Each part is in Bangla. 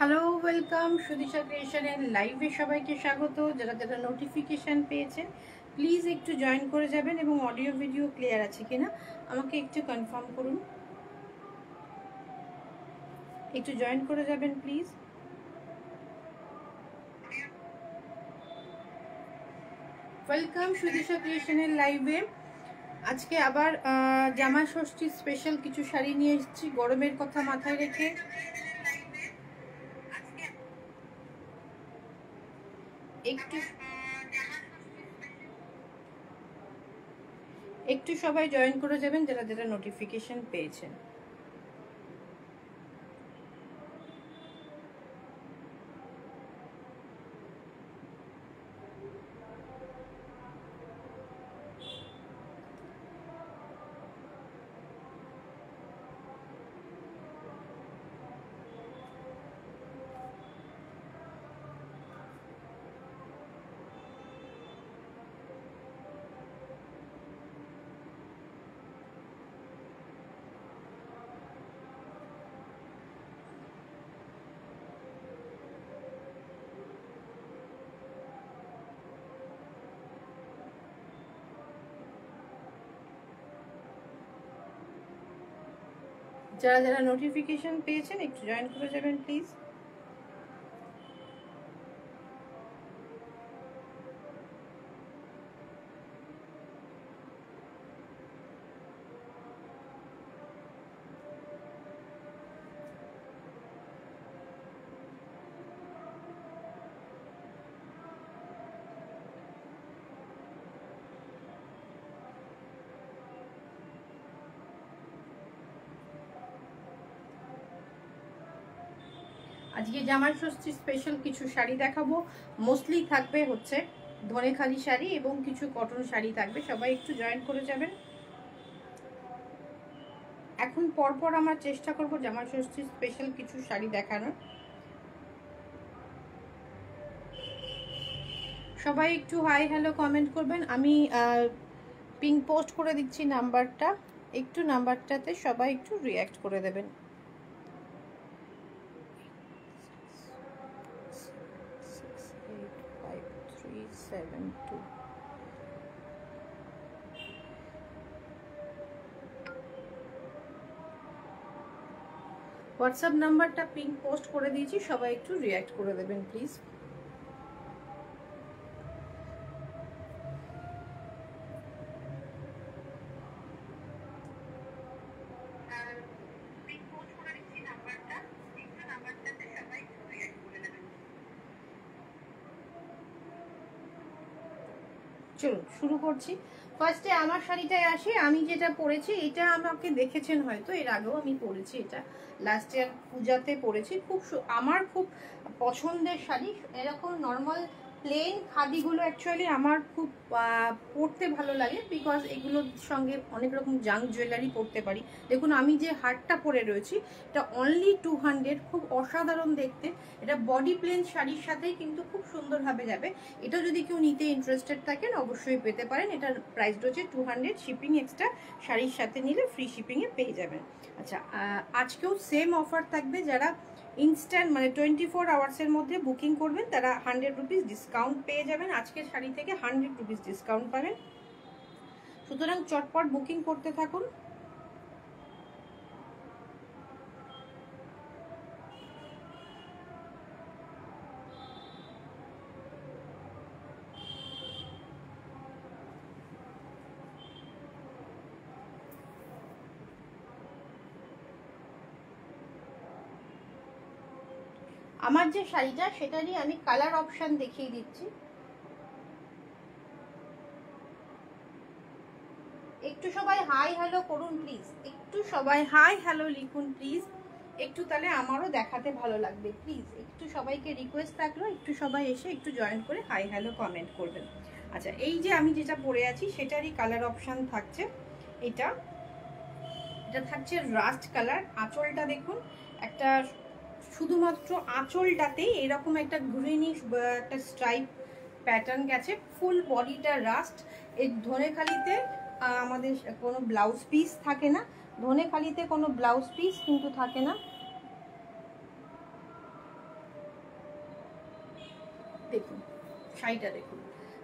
হ্যালো, ওয়েলকাম সুদিশা ক্রিয়েশনের লাইভে সবাইকে স্বাগত। যারা যারা নোটিফিকেশান পেয়েছেন প্লিজ একটু জয়েন করে যাবেন এবং অডিও ভিডিও ক্লিয়ার আছে কিনা আমাকে একটু কনফার্ম করুন। একটু জয়েন করে যাবেন প্লিজ। ওয়েলকাম সুদিশা ক্রিয়েশনের লাইভে। আজকে আবার জামা ষষ্ঠীর স্পেশাল কিছু শাড়ি নিয়ে এসেছি গরমের কথা মাথায় রেখে। একটু সবাই জয়েন করে যাবেন যারা যারা নোটিফিকেশন পেয়েছেন। যারা যারা নোটিফিকেশন পেয়েছেন একটু জয়েন করে যাবেন প্লিজ। আজকে জামাই ষষ্ঠী স্পেশাল কিছু শাড়ি দেখাবো। মোস্টলি থাকবে হচ্ছে ধনেখালি শাড়ি এবং কিছু কটন শাড়ি থাকবে। সবাই একটু জয়েন করে যাবেন। এখন পরপর আমরা চেষ্টা করব জামাই ষষ্ঠী স্পেশাল কিছু শাড়ি দেখানোর। সবাই একটু হাই হ্যালো কমেন্ট করবেন। আমি পিন পোস্ট করে দিচ্ছি নাম্বারটা, একটু নাম্বারটাতে সবাই একটু রিঅ্যাক্ট করে দেবেন। হোয়াটসঅ্যাপ নাম্বারটা পিন পোস্ট করে দিয়েছি, সবাই একটু রিঅ্যাক্ট করে দেবেন প্লিজ। চলুন শুরু করছি। ফার্স্টে আমার শাড়িটায় আসি। আমি যেটা পরেছি এটা আমাকে দেখেছেন হয়তো, এর আগেও আমি পরেছি, এটা লাস্ট ইয়ার পূজাতে পরেছি। আমার খুব পছন্দের শাড়ি। এরকম নর্মাল প্লেন খাদিগুলো অ্যাকচুয়ালি আমার খুব পরতে ভালো লাগে, বিকজ এগুলোর সঙ্গে অনেক রকম জাঙ্ক জুয়েলারি পরতে পারি। দেখুন আমি যে হারটা পরে রয়েছি এটা অনলি 200, খুব অসাধারণ দেখতে। এটা বডি প্লেন শাড়ির সাথেই কিন্তু খুব সুন্দরভাবে যাবে। এটা যদি কেউ নিতে ইন্টারেস্টেড থাকেন অবশ্যই পেতে পারেন। এটার প্রাইস রয়েছে 200, শিপিং এক্সট্রা, শাড়ির সাথে নিলে ফ্রি শিপিংয়ে পেয়ে যাবেন। আচ্ছা, আজকেও সেম অফার থাকবে। যারা ইনস্ট্যান্ট মানে 24 আওয়ার্সের মধ্যে বুকিং করবেন তারা 100 রুপিস ডিসকাউন্ট পেয়ে যাবেন। আজকের শাড়ি থেকে 100 রুপিস ডিসকাউন্ট পাবেন। সুতরাং চটপট বুকিং করতে থাকুন। আমার যে শাড়িটা সেটারই আমি কালার অপশন দেখিয়ে দিচ্ছি। একটু সবাই হাই হ্যালো করুন প্লিজ, একটু সবাই হাই হ্যালো লিখুন প্লিজ। একটু তাহলে আমারও দেখাতে ভালো লাগবে। প্লিজ একটু সবাইকে রিকোয়েস্ট থাকলো, একটু সবাই এসে একটু জয়েন করে হাই হ্যালো কমেন্ট করবেন। আচ্ছা, এই যে আমি যেটা পরে আছি সেটারই কালার অপশন থাকছে। এটা থাকছে রাস্ট কালার। আঁচলটা দেখুন, একটা শুধুমাত্র আঁচলটাতেই এরকম একটা গ্রিনিশ একটা স্ট্রাইপ প্যাটার্ন গেছে। ফুল বডিটা রাস্ট। এই ধনেখালিতে আমাদের কোনো ব্লাউজ পিস থাকে না, ধনেখালিতে কোনো ব্লাউজ পিস কিন্তু থাকে না। দেখুন শাড়িটা দেখুন,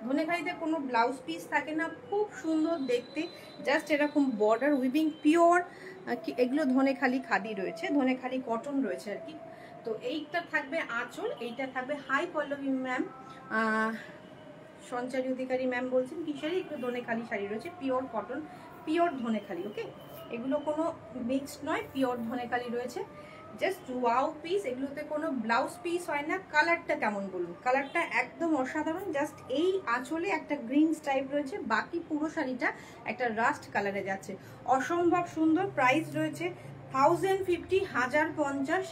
ধনেখালিতে কোনো ব্লাউজ পিস থাকে না, খুব সুন্দর দেখতে, জাস্ট এরকম বর্ডার উইভিং পিওর, এগুলো ধনেখালি খাদি রয়েছে, ধনেখালি কটন রয়েছে আর কি। তো এইটা থাকবে আঁচল, এইটা থাকবে high Pallavi ma'am, Sanchari Adhikari ma'am বলছেন কি শাড়ি, একটু ধনেখালি শাড়ি রয়েছে, পিওর কটন, পিওর ধনেখালি, ওকে, এগুলো কোনো মিক্সড নয়, পিওর ধনেখালি রয়েছে, জাস্ট ওয়াও পিস, এগুলোতে কোনো ব্লাউজ পিস হয় না। কালারটা কেমন বলুন, কালারটা একদম অসাধারণ, জাস্ট এই আঁচলে একটা গ্রিন স্টাইপ রয়েছে, বাকি পুরো শাড়িটা একটা রাস্ট কালারে যাচ্ছে, অসম্ভব সুন্দর। প্রাইস রয়েছে 1050, 1050।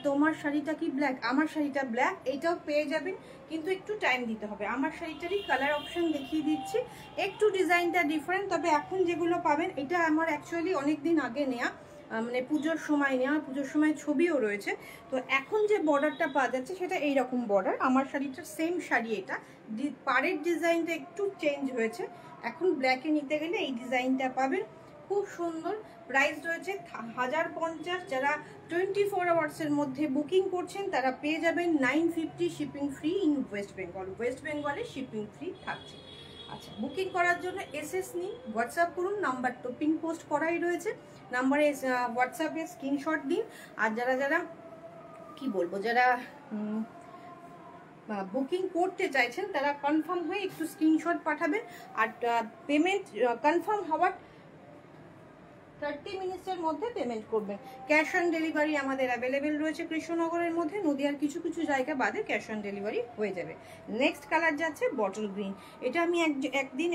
তোমার শাড়িটা কি ব্ল্যাক, আমার শাড়িটা ব্ল্যাক, এটাও পেয়ে যাবেন, কিন্তু একটু টাইম দিতে হবে। আমার শাড়িটারই কালার অপশন দেখিয়ে দিচ্ছি, একটু ডিজাইনটা ডিফারেন্ট, তবে এখন যেগুলো পাবেন, এটা আমার অ্যাকচুয়ালি অনেক দিন আগে নেওয়া, মানে পুজোর সময় নেওয়া, পুজোর সময় ছবিও রয়েছে। তো এখন যে বর্ডারটা পাওয়া যাচ্ছে সেটা এইরকম বর্ডার, আমার শাড়িটার সেম শাড়ি, এটা পাড়ের ডিজাইনটা একটু চেঞ্জ হয়েছে, এখন ব্ল্যাকে নিতে গেলে এই ডিজাইনটা পাবেন, খুব সুন্দর। প্রাইস রয়েছে 1050, যারা 24 আওয়ার্সের মধ্যে বুকিং করছেন তারা পেয়ে যাবেন 950, shipping free in West Bengal, West বেঙ্গলে শিপিং ফ্রি থাকছে। আচ্ছা, বুকিং করার জন্য এসএস নিন, হোয়াটসঅ্যাপ করুন, নাম্বার তো পিন পোস্ট করাই রয়েছে, নাম্বারে হোয়াটসঅ্যাপে স্ক্রিনশট দিন। আর যারা যারা কি বলবো, যারা বুকিং করতে চাইছেন তারা কনফার্ম হয়ে একটু স্ক্রিনশট পাঠাবেন, আর পেমেন্ট কনফার্ম হওয়ার 30 মিনিটসের মধ্যে পেমেন্ট করবেন। ক্যাশ অন ডেলিভারি আমাদের অ্যাভেলেবেল রয়েছে কৃষ্ণনগরের মধ্যে, নদিয়ার কিছু কিছু জায়গা বাদে ক্যাশ অন ডেলিভারি হয়ে যাবে। নেক্সট কালার যাচ্ছে বটল গ্রিন, এটা আমি একদিন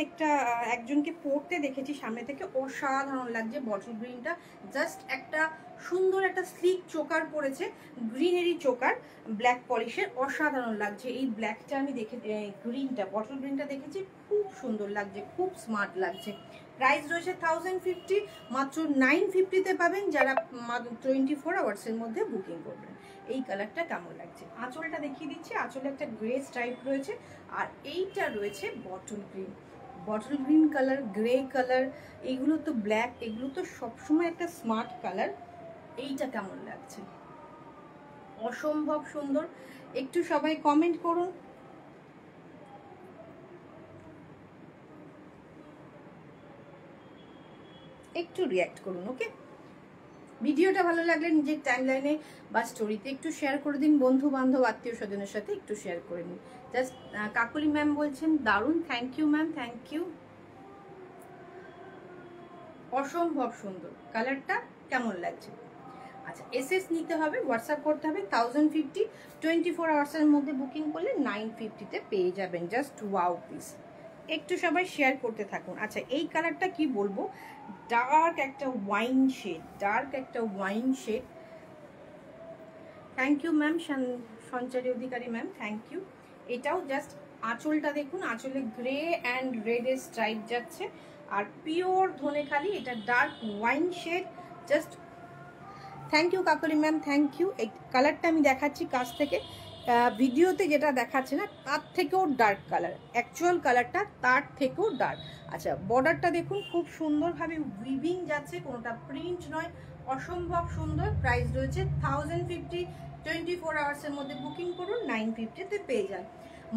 একজনকে পরতে দেখেছি সামনে থেকে, অসাধারণ লাগছে বটল গ্রিনটা, জাস্ট একটা সুন্দর একটা স্লিক চোকার পরেছে, গ্রিনেরি চোকার, ব্ল্যাক পলিশের, অসাধারণ লাগছে। এই ব্ল্যাকটা আমি গ্রিনটা, বটল গ্রিনটা দেখেছি, খুব সুন্দর লাগছে, খুব স্মার্ট লাগছে। প্রাইস রয়েছে 1050, মাত্র 950-তে পাবেন যারা 24 আওয়ার্সের মধ্যে বুকিং করবেন। এই কালারটা কেমন লাগছে, আঁচলটা দেখিয়ে দিচ্ছি, আঁচলে একটা গ্রে স্ট্রাইপ রয়েছে, আর এইটা রয়েছে bottle green, bottle green colour, grey colour, এইগুলো তো ব্ল্যাক, এগুলো তো সবসময় একটা স্মার্ট কালার। এইটা কেমন লাগছে, অসম্ভব সুন্দর, একটু সবাই কমেন্ট করুন। একটু রিয়াক্ট করুন, ওকে। ভিডিওটা ভালো লাগলে নিজের টাইমলাইনে বা স্টোরিতে একটু শেয়ার করে দিন, বন্ধু বান্ধব আত্মীয় স্বজনের সাথে একটু শেয়ার করে নিন। জাস্ট কাকুলি ম্যাম বলছেন দারুণ, thank you ma'am, thank you, অসম্ভব সুন্দর, কালারটা কেমন লাগছে। আচ্ছা, এসএস নিতে হবে, হোয়াটসঅ্যাপ করতে হবে, 1050, 24 আওয়ার্সের মধ্যে বুকিং করলে 950-তে পেয়ে যাবেন, জাস্ট ওয়াও পিস। একটু সবাই শেয়ার করতে থাকুন। আচ্ছা, এই কালারটা কি বলবো, ডার্ক একটা ওয়াইন শেড, ডার্ক একটা wine shade, thank you ma'am, Sanchari Adhikari ma'am, thank you. এটাও জাস্ট আঁচলটা দেখুন, আঁচলে গ্রে অ্যান্ড রেডের স্ট্রাইপ যাচ্ছে, আর পিওর ধনেখালি, এটা dark wine shade, just thank you Kakali ma'am, thank you. এই কালারটা আমি দেখাচ্ছি কাছ থেকে, ভিডিওতে যেটা দেখাচ্ছে না তার থেকেও ডার্ক কালার, অ্যাকচুয়াল কালারটা তার থেকেও ডার্ক। আচ্ছা, বর্ডারটা দেখুন, খুব সুন্দরভাবে উইভিং যাচ্ছে, কোনোটা প্রিন্ট নয়, অসম্ভব সুন্দর। প্রাইস রয়েছে 1050, 24 আওয়ার্সের মধ্যে বুকিং করুন, 950-তে পেয়ে যান।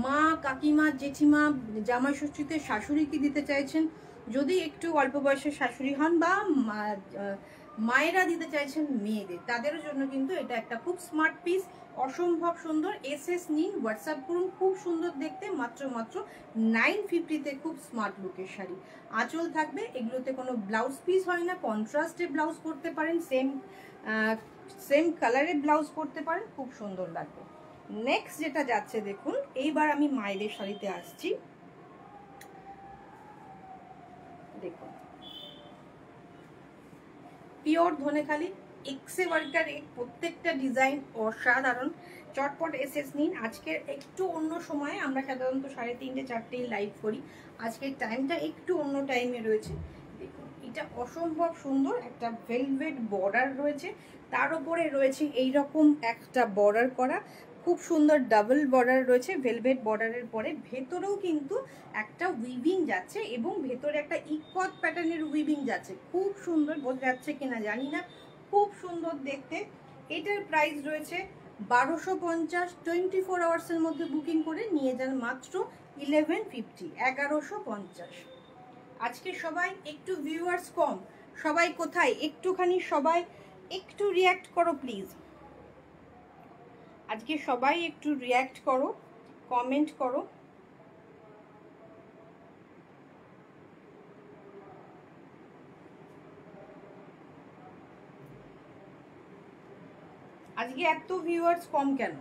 মা, কাকিমা, জেঠিমা, জামাই ষষ্ঠীতে শাশুড়িকে দিতে চাইছেন, যদি একটু অল্প বয়সের শাশুড়ি হন, বা মায়েরা দিতে চাইছেন মেয়েদের, তাদের জন্য কিন্তু এটা একটা খুব স্মার্ট পিস, অসম্ভব সুন্দর। এসএস নিন, হোয়াটসঅ্যাপ করুন, খুব সুন্দর দেখতে, মাত্র 950-তে খুব স্মার্ট লুকের শাড়ি। আঁচল থাকবে, এগুলোতে কোনো ব্লাউজ পিস হয় না, কন্ট্রাস্টে ব্লাউজ করতে পারেন, সেম কালারে ব্লাউজ করতে পারেন, খুব সুন্দর লাগবে। নেক্সট যেটা যাচ্ছে দেখুন, এইবার আমি মায়েদের শাড়িতে আসছি, দেখুন পিওর ধনেখালি, এক্সে ওয়ার্কার, প্রত্যেকটা ডিজাইন অসাধারণ। চটপট এসএস নিন। আজকের একটু অন্য সময়ে, আমরা সাধারণত 3:30, 4টেই লাইভ করি, আজকের টাইমটা একটু অন্য টাইমে রয়েছে। দেখুন, এটা অসম্ভব সুন্দর, একটা ভেলভেট বর্ডার রয়েছে, তার উপরে রয়েছে এইরকম একটা বর্ডার করা, খুব সুন্দর ডাবল বর্ডার রয়েছে ভেলভেট বর্ডারের পরে, ভেতরেও কিন্তু একটা উইভিং যাচ্ছে, এবং ভেতরে একটা ইকট প্যাটার্নের উইভিং যাচ্ছে, খুব সুন্দর, বোঝা যাচ্ছে কিনা জানি না, খুব সুন্দর দেখতে। এটার প্রাইস রয়েছে 1250, 24 আওয়ার্সের মধ্যে বুকিং করে নিয়ে যান মাত্র 1150, 1150। আজকে সবাই একটু ভিউয়ার্স কম, সবাই কোথায় একটুখানি সবাই একটু রিয়্যাক্ট করো প্লিজ। আজকে সবাই একটু রিয়্যাক্ট করো, কমেন্ট করো। আজকে এত ভিউয়ার্স কম কেন?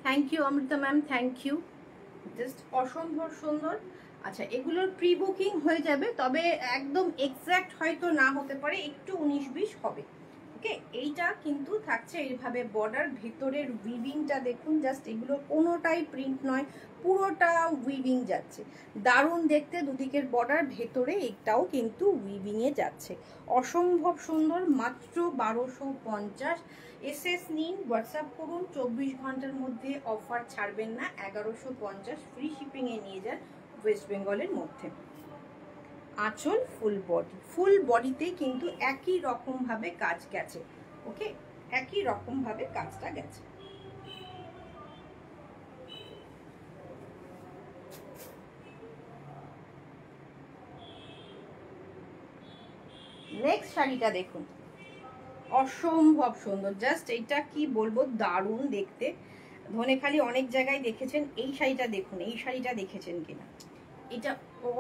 Thank you Amrita ma'am, thank you. Just অসম্ভব সুন্দর। আচ্ছা, এগুলোর প্রি বুকিং হয়ে যাবে, তবে একদম এক্স্যাক্ট হয়তো না হতে পারে, একটু 19-20 হবে। ওকে, এইটা কিন্তু থাকছে এইভাবে বর্ডার, ভেতরের উইভিংটা দেখুন, জাস্ট এগুলো কোনোটাই প্রিন্ট নয়, পুরোটা উইভিং যাচ্ছে। দারুণ দেখতে, দুদিকের বর্ডার, ভেতরে এটাও কিন্তু উইভিংয়ে যাচ্ছে। অসম্ভব সুন্দর, মাত্র 1250। এসএস নিন, হোয়াটসঅ্যাপ করুন, 24 ঘন্টার মধ্যে অফার ছাড়বেন না। 1150 ফ্রি শিপিংয়ে নিয়ে যান ওয়েস্ট বেঙ্গলের মধ্যে। আঁচল ফুল বডি, ফুল বডিতে কিন্তু একই রকম ভাবে কাজ গেছে। ওকে, একই রকম ভাবে কাজটা গেছে। নেক্সট শাড়িটা দেখুন, অসম্ভব সুন্দর। জাস্ট এটা কি বলবো, দারুণ দেখতে। ধনেখালি অনেক জায়গায় দেখেছেন, এই শাড়িটা দেখুন, এই শাড়িটা দেখেছেন কিনা, এটা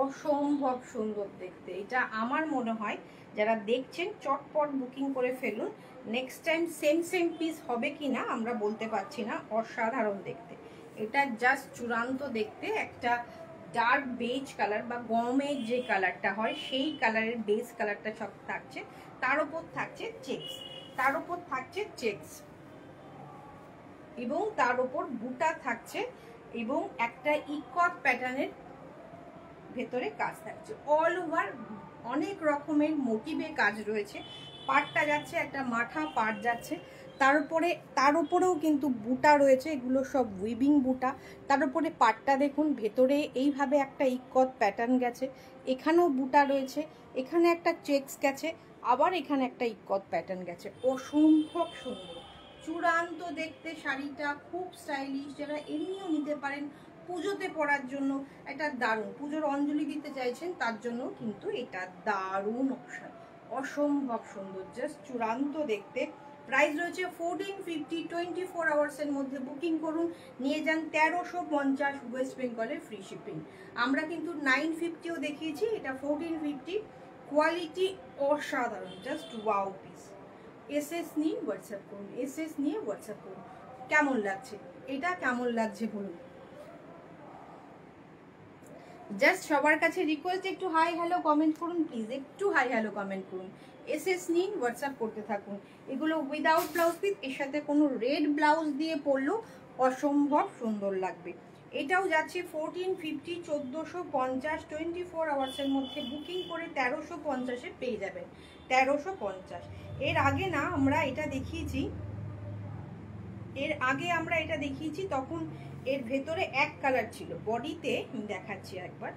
অসম্ভব সুন্দর দেখতে। এটা আমার মনে হয় যারা দেখছেন চটপট বুকিং করে ফেলুন। নেক্সট টাইম সেম পিস হবে কিনা আমরা বলতে পারছি না। অসাধারণ দেখতে, এটা জাস্ট চূড়ান্ত দেখতে। একটা ডার্ক বেজ কালার বা গমের যে কালারটা হয় সেই কালারের বেজ কালারটা সব থাকছে, তার উপর থাকছে চেকস, তার উপর থাকছে চেকস, এবং তার উপর বুটা থাকছে, এবং একটা ইকট প্যাটার্নের ভেতরে কাজ থাকছে। অল ওভার অনেক রকমের মোটিভে কাজ রয়েছে। পাটটা যাচ্ছে, একটা মাথা পাট যাচ্ছে, তার উপরেও কিন্তু বুটা রয়েছে, এগুলো সব উইভিং বুটা। তার উপরে পাটটা দেখুন, ভেতরে এইভাবে একটা ইকট প্যাটার্ন গেছে, এখানেও বুটা রয়েছে, এখানে একটা চেকস গেছে, আবার এখানে একটা ইকট প্যাটার্ন গেছে। অসম্ভব সুন্দর, চূড়ান্ত দেখতে শাড়িটা, খুব স্টাইলিশ। যারা এমনিও নিতে পারেন পুজোতে পরার জন্য, একটা দারুণ পুজোর অঞ্জলি দিতে চাইছেন তার জন্য কিন্তু এটা দারুণ অপশন। অসম্ভব সুন্দর, জাস্ট চূড়ান্ত দেখতে। প্রাইস রয়েছে 1450, 24 আওয়ার্সের মধ্যে বুকিং করুন, নিয়ে যান 1350 ওয়েস্ট বেঙ্গলের ফ্রি শিপিং। আমরা কিন্তু 950ও দেখিয়েছি, এটা 1450। কোয়ালিটি অসাধারণ, জাস্ট ওয়াও পিস। এসএস নিয়ে হোয়াটসঅ্যাপ করুন, এসএস নিয়ে হোয়াটসঅ্যাপ করুন। কেমন লাগছে এটা, কেমন লাগছে বলুন। জাস্ট সবার কাছে রিকোয়েস্ট, একটু হাই হ্যালো কমেন্ট করুন প্লিজ, একটু হাই হ্যালো কমেন্ট করুন। এসএস নিন, হোয়াটসঅ্যাপ করতে থাকুন। এগুলো উইদাউট ব্লাউজ পিস, এর সাথে কোনো রেড ব্লাউজ দিয়ে পরলেও অসম্ভব সুন্দর লাগবে। এটাও যাচ্ছে 1450, 1450, 24 আওয়ার্সের মধ্যে বুকিং করে 1350-এ পেয়ে যাবেন। 1350। এর আগে না আমরা এটা দেখিয়েছি, তখন এর ভেতরে এক কালার ছিল, বডিতে দেখাচ্ছি একবার।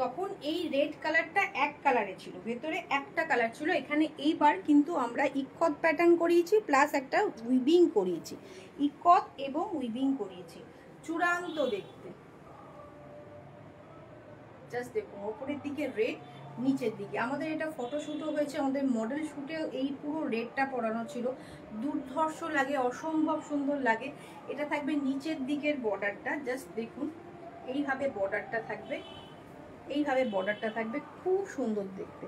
তখন এই রেড কালারটা এক কালারে ছিল, ভেতরে একটা কালার ছিল। এখানে এইবার কিন্তু আমরা ইকত প্যাটার্ন করিয়েছি, প্লাস একটা উইভিং করিয়েছি, ইকত এবং উইভিং করিয়েছি। চূড়ান্ত দেখতে, জাস্ট দেখুন, ওপরের দিকে রেড, নিচের দিকে। আমাদের এটা ফটোশুটও হয়েছে, আমাদের মডেল শুটেও এই পুরো রেডটা পরানো ছিল। দুর্ধর্ষ লাগে, অসম্ভব সুন্দর লাগে। এটা থাকবে নিচের দিকের বর্ডারটা, জাস্ট দেখুন, এইভাবে বর্ডারটা থাকবে, এইভাবে বর্ডারটা থাকবে। খুব সুন্দর দেখতে,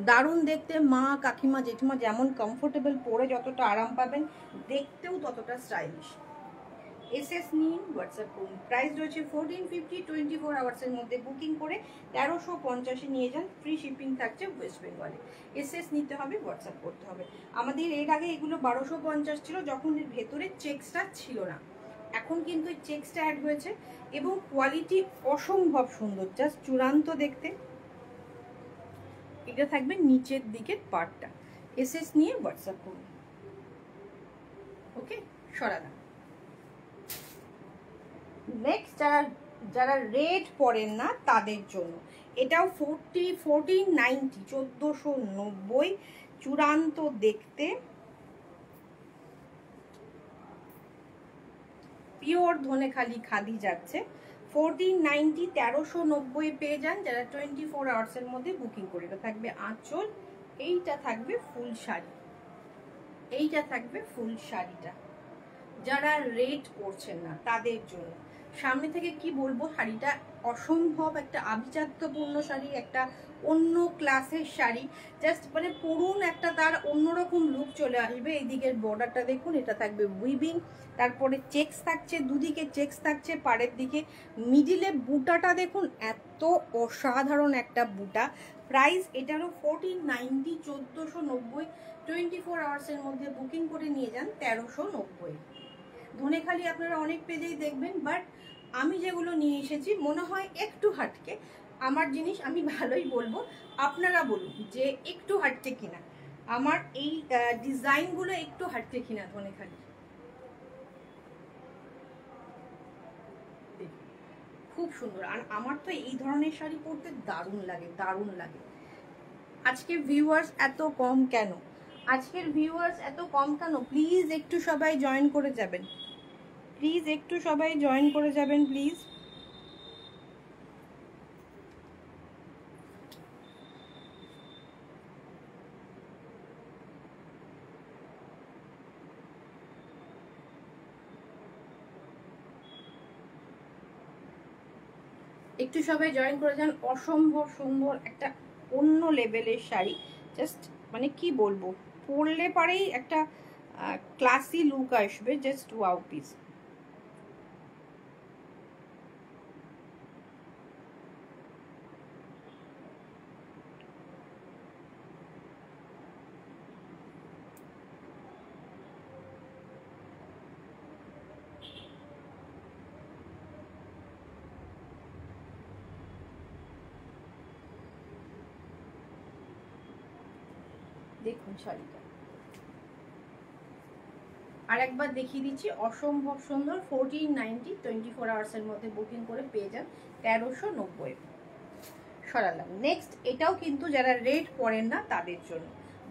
দারুণ দেখতে। মা কাকিমা জেঠিমা যেমন কমফোর্টেবল, পরে যতটা আরাম পাবেন, দেখতেও ততটা স্টাইলিশ। এসএস নিন, হোয়াটসঅ্যাপ করুন। প্রাইস রয়েছে 1450, 24 আওয়ার্সের মধ্যে বুকিং করে 1350-এ নিয়ে যান, ফ্রি শিপিং থাকছে ওয়েস্ট বেঙ্গলে। এসএস নিতে হবে, হোয়াটসঅ্যাপ করতে হবে। আমাদের এর আগে এগুলো 1250 ছিল, যখন এর ভেতরে চেকসটা ছিল না। এখন কিন্তু চেক্সটা অ্যাড হয়েছে এবং কোয়ালিটি অসম্ভব সুন্দর, জাস্ট চূড়ান্ত দেখতে। এটা থাকবে নিচের দিকের পার্টটা। এসএস নিয়ে হোয়াটসঅ্যাপ করুন। ওকে, সরালাম। নেক্সট যারা রেড পরেন না তাদের জন্য এটাও 1490, 1490 চূড়ান্ত দেখতে, পিওর ধনেখালি খাদি যাচ্ছে 1490, 1390 পেয়ে যান যারা 24 আওয়ার্সের মধ্যে বুকিং করে। এটা থাকবে আঁচল, এইটা থাকবে ফুল শাড়ি, এইটা থাকবে ফুল শাড়িটা। যারা রেড করছেন না তাদের জন্য সামনে থেকে কি বলবো, শাড়িটা অসম্ভব একটা আভিজাত্যপূর্ণ শাড়ি, একটা অন্য ক্লাসের শাড়ি। জাস্ট মানে পরুন, একটা তার অন্যরকম লুক চলে আসবে। এই দিকের বর্ডারটা দেখুন, এটা থাকবে উইভিং, তারপরে চেক্স থাকছে, দুদিকে চেক্স থাকছে পাড়ের দিকে। মিডিলে বুটাটা দেখুন, এত অসাধারণ একটা বুটা। প্রাইস এটারও 1490, 1490, 24 আওয়ার্সের মধ্যে বুকিং করে নিয়ে যান 1390। ধনেখালি আপনারা অনেক পেজেই দেখবেন, বাট আমি যেগুলো নিয়ে এসেছি মনে হয় একটু হাটকে। আমার জিনিস আমি ভালোই বলবো, আপনারা বলুন যে একটু হাটকে কিনা, আমার এই ডিজাইনগুলো একটু হাটকে কিনা। ধনেখালি খুব সুন্দর, আর আমার তো এই ধরনের শাড়ি পরতে দারুণ লাগে, দারুণ লাগে। আজকে ভিউয়ার্স এত কম কেন? আজকের ভিউয়ার্স এত কম কেন? প্লিজ একটু সবাই জয়েন করে যাবেন, প্লিজ একটু সবাই জয়েন করে যাবেন প্লিজ। একটু সবাই জয়েন করে যান। অসম্ভব সুন্দর একটা অন্য লেভেলের শাড়ি, জাস্ট মানে কি বলবো, পরলে পরেই একটা ক্লাসি লুক আসবে, জাস্ট ওয়াও পিস। দেখুন শাড়িটা আর একবার দেখিয়ে দিচ্ছি, অসম্ভব সুন্দর। 1490, 24 আওয়ার্সের মধ্যে বুকিং করে পেয়ে যান 1390। সরালাম। নেক্সট এটাও কিন্তু যারা রেট পড়েন না তাদের জন্য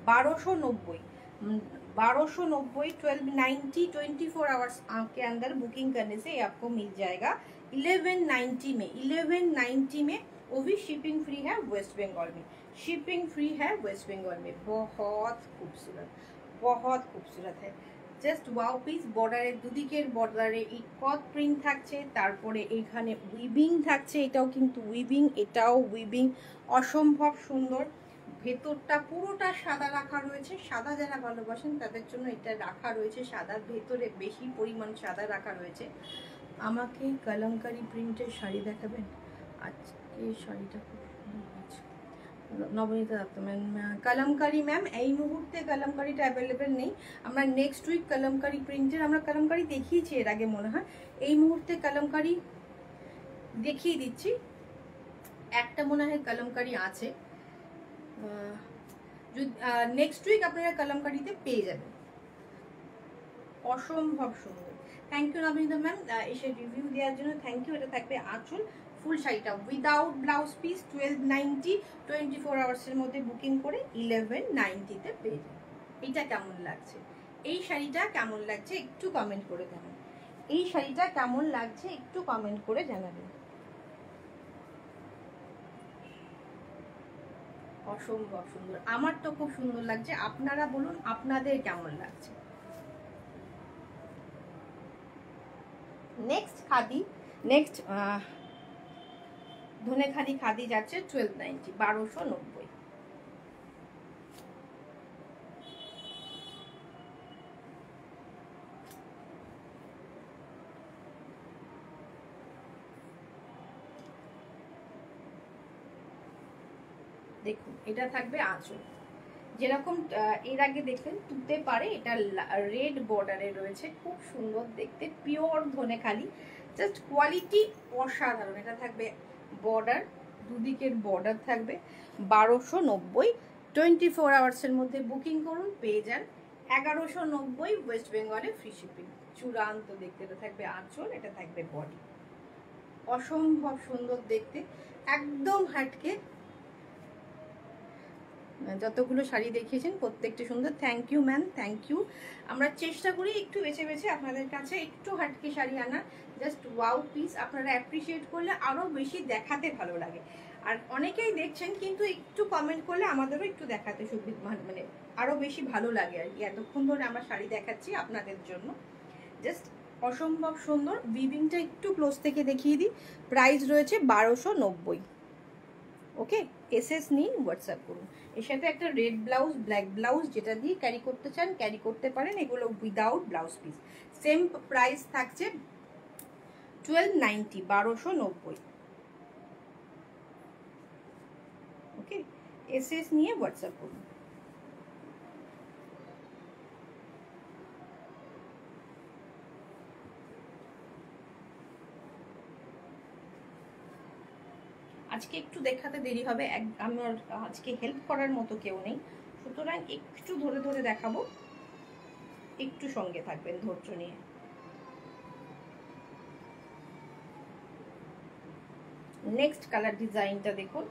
1290, 1290, 1290, 24 आवर्स के अंदर बुकिंग करने से आपको मिल जाएगा 1190 में। 1190 में वो भी शिपिंग फ्री है वेस्ट बंगाल में, शिपिंग फ्री है वेस्ट बंगाल में। बहुत खूबसूरत, बहुत खूबसूरत है, জাস্ট ওয়াও পিস। বর্ডারের দুদিকের বর্ডারে ইকট প্রিন্ট থাকছে, তারপরে এখানে উইভিং থাকছে, এটাও কিন্তু উইভিং, এটাও উইভিং, অসম্ভব সুন্দর। ভেতরটা পুরোটা সাদা রাখা রয়েছে, সাদা যারা ভালোবাসেন তাদের জন্য এটা রাখা রয়েছে সাদার ভেতরে, বেশি পরিমাণ সাদা রাখা রয়েছে। আমাকে কলমকারি প্রিন্টের শাড়ি দেখাবেন, আজকে শাড়িটা খুব সুন্দর হয়েছে। নবনীতা দত্ত ম্যাম, কলমকারি ম্যাম এই মুহূর্তে কলমকারিটা অ্যাভেলেবেল নেই, আমরা নেক্সট উইক কলমকারি প্রিন্টের, আমরা কলমকারি দেখিয়েছি এর আগে মনে হয়, এই মুহূর্তে কলমকারি দেখিয়ে দিচ্ছি। একটা মনে হয় কলমকারি আছে, নেক্সট উইক আপনারা কলমকারিতে পেয়ে যাবেন। অসম্ভব সুন্দর, থ্যাংক ইউ নবনীতা ম্যাম এসে রিভিউ দেওয়ার জন্য, থ্যাংক ইউ। এটা থাকবে আঁচল, ফুল শাড়িটা উইদাউট ব্লাউজ পিস 1290, 24 আওয়ার্সের মধ্যে বুকিং করে 1190-তে পেয়ে যাবেন। এইটা কেমন লাগছে? এই শাড়িটা কেমন লাগছে একটু কমেন্ট করে জানাবেন, এই শাড়িটা কেমন লাগছে একটু কমেন্ট করে জানাবেন। অসম্ভব সুন্দর, আমার তো খুব সুন্দর লাগছে, আপনারা বলুন আপনাদের কেমন লাগছে। নেক্সট খাদি, নেক্সট ধনেখালি খাদি যাচ্ছে 1290, 1290। দেখুন এটা থাকবে আঁচল, যেরকম এর আগে দেখলেন তুতে পারে, এটা রেড বর্ডারে রয়েছে, খুব সুন্দর দেখতে, পিওর ধনেখালি, জাস্ট কোয়ালিটি অসাধারণ। এটা থাকবে বর্ডার, দুদিকের বর্ডার থাকবে, 1290। 24 আওয়ার্সের মধ্যে বুকিং করুন, পেয়ে যান 1190 ওয়েস্ট বেঙ্গলে ফ্রি শিপিং। চূড়ান্ত দেখতে। এটা থাকবে আঁচল, এটা থাকবে বডি, অসম্ভব সুন্দর দেখতে, একদম হাটকে। যতগুলো শাড়ি দেখিয়েছেন প্রত্যেকটা সুন্দর। Thank you ma'am, thank you. আমরা চেষ্টা করি একটু বেছে বেছে আপনাদের কাছে একটু হাটকে শাড়ি আনার, জাস্ট ওয়াও পিস। আপনারা অ্যাপ্রিসিয়েট করলে আরও বেশি দেখাতে ভালো লাগে। আর অনেকেই দেখছেন কিন্তু একটু কমেন্ট করলে আমাদেরও একটু দেখাতে সুবিধা, মানে আরও বেশি ভালো লাগে আর কি। এতক্ষণ ধরে আমরা শাড়ি দেখাচ্ছি আপনাদের জন্য, জাস্ট অসম্ভব সুন্দর। উইভিংটা একটু ক্লোজ থেকে দেখিয়ে দিই। প্রাইস রয়েছে 1290। ওকে, এসএস নিন, হোয়াটসঅ্যাপ করুন। এর সাথে একটা রেড ব্লাউজ, ব্ল্যাক ব্লাউজ, যেটা দিয়ে ক্যারি করতে চান ক্যারি করতে পারেন। এগুলো without blouse piece. Same price থাকছে 1290, 1290। ওকে, এসএস নিয়ে হোয়াটসঅ্যাপ করুন। আজকে একটু দেখাতে দেরি হবে, আমার আজকে হেল্প করার মতো কেউ নেই, সুতরাং একটু ধরে ধরে দেখাবো, একটু সঙ্গে থাকবেন ধৈর্য নিয়ে। নেক্সট কালার ডিজাইনটা দেখুন।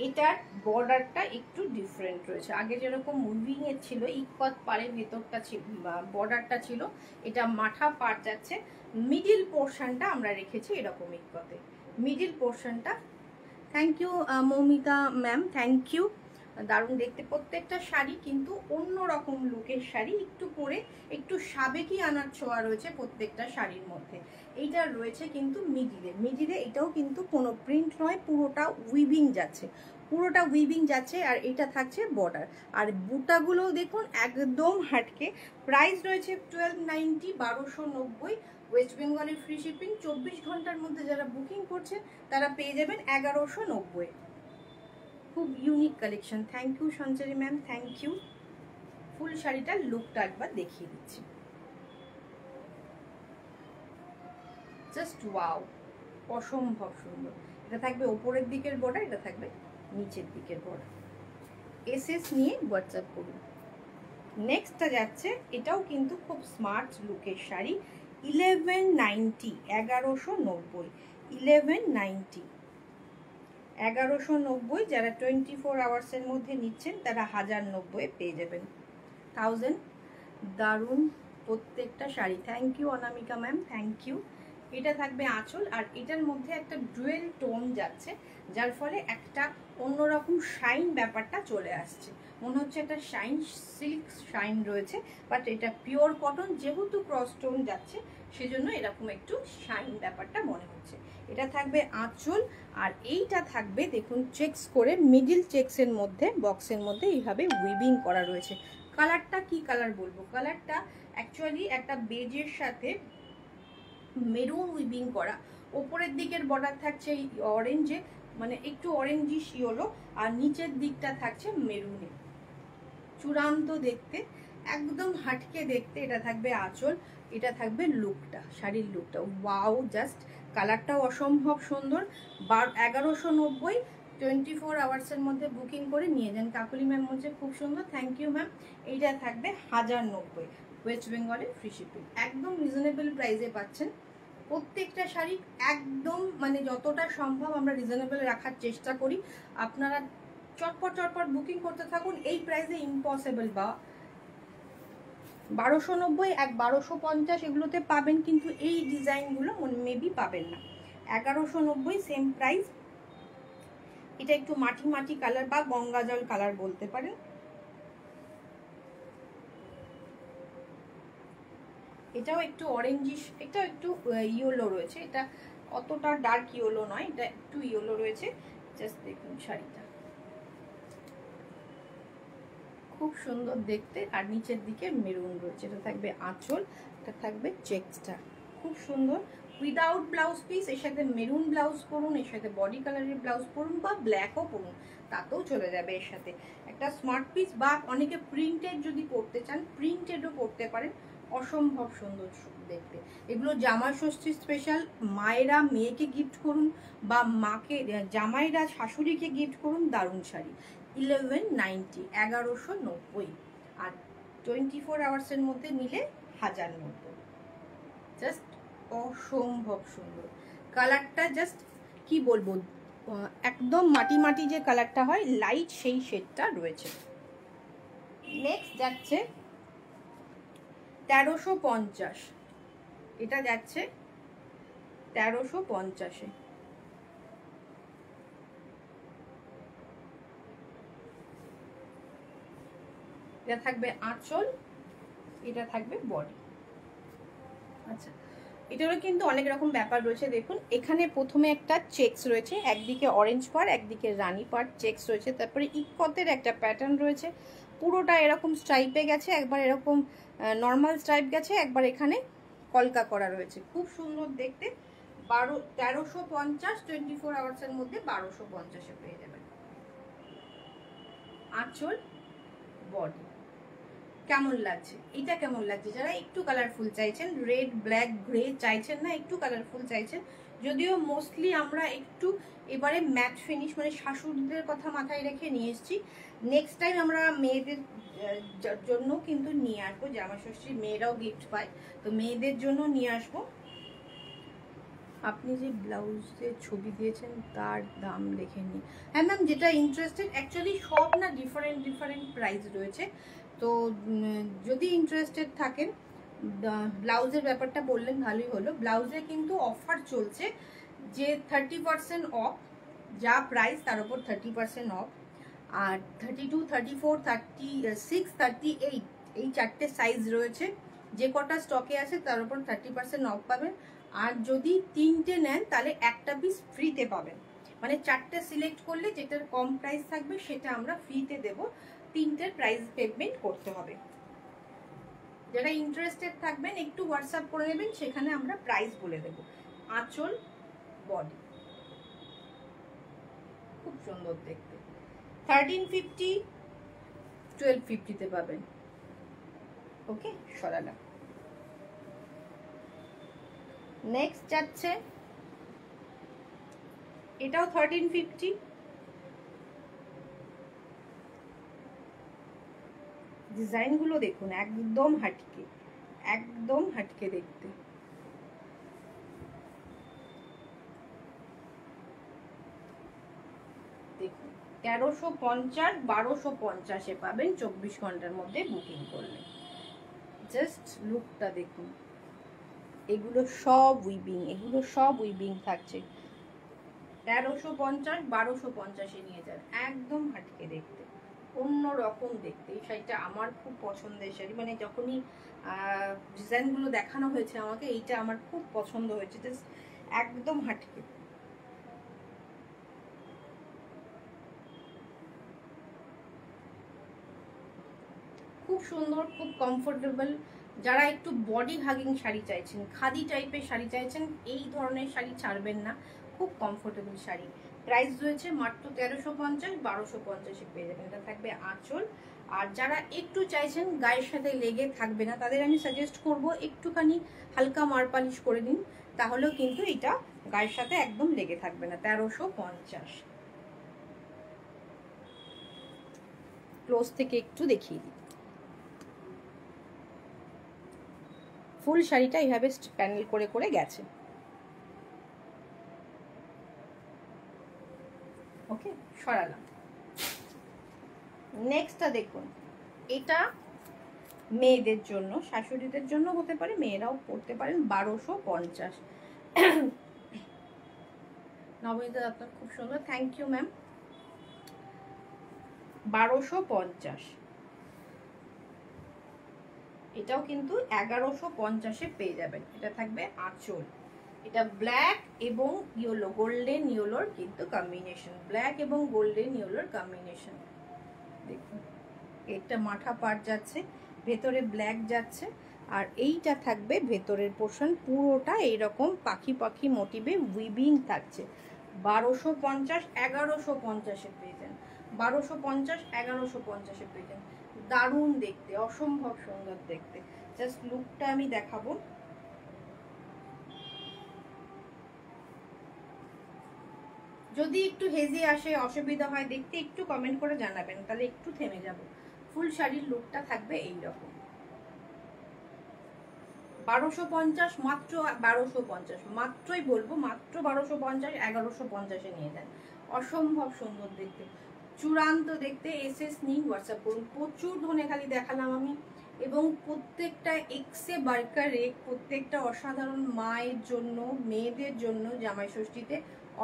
এটার বর্ডারটা একটু ডিফারেন্ট রয়েছে। আগে যেরকম মুভিং এর ছিল ইকত পাড়ের ভেতরটা ছিল, বর্ডারটা ছিল, এটা মাথা পার যাচ্ছে। মিডিল পোর্শনটা আমরা রেখেছি এরকম ইকতে, মিডিল পোর্শনটা। Thank you Moumita ma'am, thank you. দারুণ দেখতে প্রত্যেকটা শাড়ি, কিন্তু অন্য রকম লুকের শাড়ি, একটু পরে একটু সাবেকি আনার ছোঁয়া রয়েছে প্রত্যেকটা শাড়ির মধ্যে। এইটা রয়েছে কিন্তু মিডিলে, মিডিলে এটাও কিন্তু কোনো প্রিন্ট নয়, পুরোটা উইভিং যাচ্ছে, পুরোটা উইভিং যাচ্ছে। আর এটা থাকছে বর্ডার, আর বুটাগুলোও দেখুন একদম হাটকে। প্রাইস রয়েছে 1290, 1290 ওয়েস্ট বেঙ্গলের ফ্রি শিপিং। 24 ঘন্টার মধ্যে যারা বুকিং করছেন তারা পেয়ে যাবেন 1190। খুব unique collection. Thank you Sanchari ma'am, thank you. Full শাড়িটার লুকটা একবার দেখিয়ে দিচ্ছি, জাস্ট ওয়াও, অসম্ভব সুন্দর। এটা থাকবে ওপরের দিকের বর্ডার, এটা থাকবে নিচের দিকের বর্ডার। এসএস নিয়ে হোয়াটসঅ্যাপ করুন। নেক্সটটা যাচ্ছে, এটাও কিন্তু খুব স্মার্ট লুকের শাড়ি। 1190, 1190, 1190, 1190। যারা 24 আওয়ার্সের মধ্যে নিচ্ছেন তারা 1090 পেয়ে যাবেন, 1000। দারুণ প্রত্যেকটা sari. Thank you Anamika ma'am, thank you. এটা থাকবে আঁচল, আর এটার মধ্যে একটা ডুয়েল টোন যাচ্ছে, যার ফলে একটা অন্যরকম শাইন ব্যাপারটা চলে আসছে। মনে হচ্ছে একটা শাইন, সিল্ক শাইন রয়েছে, বাট এটা পিওর কটন, যেহেতু ক্রস টোন যাচ্ছে সেজন্য এরকম একটু শাইন ব্যাপারটা মনে হচ্ছে। এটা থাকবে আঁচল, আর এইটা থাকবে দেখুন চেক্স করে, মিডিল চেক্সের মধ্যে বক্সের মধ্যে এইভাবে উইভিং করা রয়েছে। কালারটা কি কালার বলবো, কালারটা অ্যাকচুয়ালি একটা বেজের সাথে মেরুন উইভিং করা। ওপরের দিকের বর্ডার থাকছে অরেঞ্জে, মানে একটু অরেঞ্জিশ ইয়েলো, আর নিচের দিকটা থাকছে মেরুনে। চূড়ান্ত দেখতে, একদম হাটকে দেখতে। এটা থাকবে আঁচল, এটা থাকবে লুকটা, শাড়ির লুকটা ওয়াও, জাস্ট কালারটাও অসম্ভব সুন্দর। 1190, 24 আওয়ার্সের মধ্যে বুকিং করে নিয়ে যান। কাকুলি ম্যাম বলছে খুব সুন্দর, থ্যাংক ইউ ম্যাম। এইটা থাকবে 1090 ওয়েস্ট বেঙ্গলের ফ্রি শিপিং। একদম রিজনেবল প্রাইসে পাচ্ছেন প্রত্যেকটা শাড়ি, একদম মানে যতটা সম্ভব আমরা রিজনেবল রাখার চেষ্টা করি। আপনারা চটপট চটপট বুকিং করতে থাকুন, এই প্রাইসে ইম্পসিবল। বা 1290, 1250 এগুলোতে পাবেন, কিন্তু এই ডিজাইনগুলো মেবি পাবেন না। 1190 সেম প্রাইস। এটা একটু মাটি মাটি কালার বা গঙ্গা জল কালার বলতে পারেন। এটাও একটু অরেঞ্জিশ, এটাও একটু ইয়েলো রয়েছে, এটা অতটা ডার্ক ইয়েলো নয়, এটা একটু ইয়েলো রয়েছে। জাস্ট দেখুন শাড়িটা খুব সুন্দর দেখতে, আর নিচের দিকে মেরুন রয়েছে। এটা থাকবে আঁচল, এটা থাকবে চেকসটা, খুব সুন্দর উইদাউট ব্লাউজ পিস। এর সাথে মেরুন ব্লাউজ পরুন, এর সাথে বডি কালারের ব্লাউজ পরুন, বা ব্ল্যাকও পরুন, তাতেও চলে যাবে এর সাথে। একটা স্মার্ট পিস, বা অনেকে প্রিন্টেড যদি পরতে চান প্রিন্টেডও পরতে পারেন, অসম্ভব সুন্দর দেখতে। এগুলো জামাই ষষ্ঠী স্পেশাল, মায়েরা মেয়েকে গিফট করুন বা মাকে জামাইরা শাশুড়িকে গিফট করুন, দারুণ শাড়ি। 1190, 1190, আর 24 আওয়ার্সের মধ্যে নিলে 1090। জাস্ট অসম্ভব সুন্দর কালারটা, জাস্ট কি বলবো, একদম মাটি মাটি যে কালারটা হয় লাইট, সেই শেডটা রয়েছে। নেক্সট যাচ্ছে 1350, এটা যাচ্ছে 1350-এ। এটা থাকবে আঁচল, এটা থাকবে বডি। আচ্ছা, এটারও কিন্তু অনেক রকম ব্যাপার রয়েছে। দেখুন এখানে প্রথমে একটা চেকস রয়েছে, একদিকে অরেঞ্জ পাড় একদিকে রানী পাড় চেকস রয়েছে, তারপরে ইকতের একটা প্যাটার্ন রয়েছে, পুরোটা এরকম স্ট্রাইপে গেছে, একবার এরকম নর্মাল স্ট্রাইপ গেছে, একবার এখানে কলকা করা রয়েছে, খুব সুন্দর দেখতে। 1350, 24 আওয়ার্সের মধ্যে 1250-এ পেয়ে যাবেন। আঁচল, বডি। কেমন লাগছে এটা, কেমন লাগছে? যারা একটু কালারফুল চাইছেন, রেড ব্ল্যাক গ্রে চাইছেন না, একটু কালারফুল চাইছেন, যদিও মোস্টলি আমরা একটু এবারে ম্যাট ফিনিশ মানে শাশুড়িদের কথা মাথায় রেখে নিয়ে এসেছি। নেক্সট টাইম আমরা মেয়েদের জন্য কিন্তু নিয়ে আসবো, জামা ষষ্ঠী মেয়েরাও গিফট পায়, তো মেয়েদের জন্য নিয়ে আসবো। আপনি যে ব্লাউজের ছবি দিয়েছেন তার দাম লিখে নিন। হ্যাঁ ম্যাম, যেটা ইন্টারেস্টেড, অ্যাকচুয়ালি সব না ডিফারেন্ট ডিফারেন্ট প্রাইস রয়েছে, তো যদি ইন্টারেস্টেড থাকেন, ব্লাউজের ব্যাপারটা বললেন ভালোই হলো। ব্লাউজে কিন্তু অফার চলছে যে 30% অফ, যা প্রাইস তার উপর 30% অফ, আর 32, 34, 36, 38 এই চারটে সাইজ রয়েছে, যে কটা স্টকে আছে তার উপর 30% অফ পাবেন। আর যদি তিনটে নেন তাহলে একটা পিস ফ্রিতে পাবেন, মানে চারটে সিলেক্ট করলে যেটার কম প্রাইস থাকবে সেটা আমরা ফ্রিতে দেব, তিনটের প্রাইস পেমেন্ট করতে হবে। যারা ইন্টারেস্টেড থাকবেন একটু হোয়াটসঅ্যাপ করে নেবেন, সেখানে আমরা প্রাইস বলে দেব। আঁচল, বডি, খুব সুন্দর দেখতে। 1350, 1250-তে পাবেন। ওকে, সরালাম। নেক্সট যাচ্ছে, এটাও 1350, ডিজাইনগুলো দেখুন একদম হাটকে, একদম হাটকে দেখতে। দেখুন 1350, 1250-এ পাবেন 24 ঘন্টার মধ্যে বুকিং করলে। জাস্ট লুকটা দেখুন, এগুলো সব উইভিং, এগুলো সব উইভিং থাকছে। 1350, 1250-এ নিয়ে যান, একদম হাটকে দেখতে, অন্য রকম দেখতে। এই শাড়িটা আমার খুব পছন্দের শাড়ি, মানে যখনই ডিজাইনগুলো দেখানো হয়েছে আমাকে, এইটা আমার খুব পছন্দ হয়েছে, জাস্ট একদম হাটকে। খুব সুন্দর, খুব কমফোর্টেবল। যারা একটু বডি হাগিং শাড়ি চাইছেন, খাদি টাইপের শাড়ি চাইছেন, এই ধরনের শাড়ি ছাড়বেন না, খুব কমফোর্টেবল শাড়ি। প্রাইস রয়েছে মাত্র 1350, 1250-এ পেয়ে যাবেন। এটা থাকবে আঁচল। আর যারা একটু চাইছেন গায়ের সাথে লেগে থাকবে না, তাদের আমি সাজেস্ট করব একটুখানি হালকা মার পালিশ করে নিন, তাহলেও কিন্তু এটা গায়ের সাথে একদম লেগে থাকবে না। 1350। ক্লোজ থেকে একটু দেখিয়ে দিই। ফুল শাড়িটা এইভাবে প্যানেল করে করে গেছে। ওকে, সরালাম। নেক্সটটা দেখুন, এটা মেয়েদের জন্য, শাশুড়িদের জন্য হতে পারে, মেয়েরাও পরতে পারেন। 1250। নবনীতা আপনার খুব সুন্দর, থ্যাংক ইউ ম্যাম। 1250। এটাও কিন্তু 1150-এ পেয়ে যাবেন। এটা থাকবে আঁচল। এটা ব্ল্যাক এবং ইয়েলো, গোল্ডেন ইয়েলোর কিন্তু কম্বিনেশন, ব্ল্যাক এবং গোল্ডেন ইয়েলোর কম্বিনেশন। দেখুন এটা মাথা পাট যাচ্ছে, ভেতরে ব্ল্যাক যাচ্ছে, আর এইটা থাকবে ভেতরের পোর্শন পুরোটা এইরকম পাখি পাখি মোটিভে উইভিং থাকছে। 1250, 1150-এ পেয়ে যান। 1250, 1150-এ পেয়ে যান। দারুণ দেখতে, অসম্ভব সুন্দর দেখতে। জাস্ট লুকটা আমি দেখাবো। যদি একটু হেজি আসে, অসুবিধা হয় দেখতে, একটু কমেন্ট করে জানাবেন, তাহলে একটু থেমে যাব। ফুল শাড়ির লুকটা থাকবে এইরকম। 1250, মাত্র 1250, মাত্রই বলবো, মাত্র 1250, 1150-এ নিয়ে যান। অসম্ভব সুন্দর দেখতে, চূড়ান্ত দেখতে। এসএস নিন, হোয়াটসঅ্যাপ করুন। প্রচুর ধনে খালি দেখালাম আমি, এবং প্রত্যেকটা এক্সে বার্কার রেক, প্রত্যেকটা অসাধারণ মায়ের জন্য, মেয়েদের জন্য জামাই ষষ্ঠীতে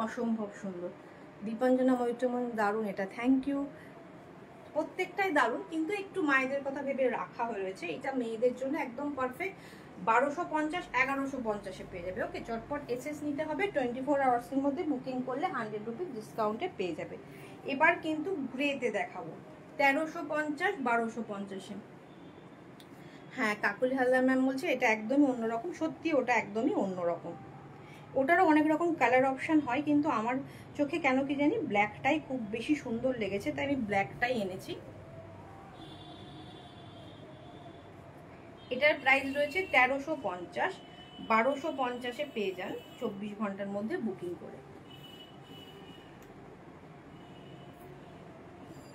অসম্ভব সুন্দর। দীপাঞ্জনা মৈত্রমন, দারুণ এটা, থ্যাংক ইউ। প্রত্যেকটাই দারুণ, কিন্তু একটু মায়েদের কথা ভেবে রাখা হয়েছে। এটা মেয়েদের জন্য একদম পারফেক্ট। 1250, 1150-এ পেয়ে যাবে। ওকে, চটপট এসএস নিতে হবে। 24 আওয়ার্সের মধ্যে বুকিং করলে 100 রুপিস ডিসকাউন্টে পেয়ে যাবে। এবার কিন্তু গ্রেতে দেখাবো, 1350, 1250-এ। হ্যাঁ, কাকুলি হালদার ম্যাম বলছে এটা একদমই অন্যরকম। সত্যি ওটা একদমই অন্যরকম। ওটারও অনেক রকম কালার অপশন হয়, কিন্তু আমার চোখে কেন কি জানি ব্ল্যাকটাই খুব বেশি সুন্দর লেগেছে, তাই আমি ব্ল্যাকটাই এনেছি। এটার প্রাইস রয়েছে 1350, 1250-এ পেয়ে যান 24 ঘন্টার মধ্যে বুকিং করে।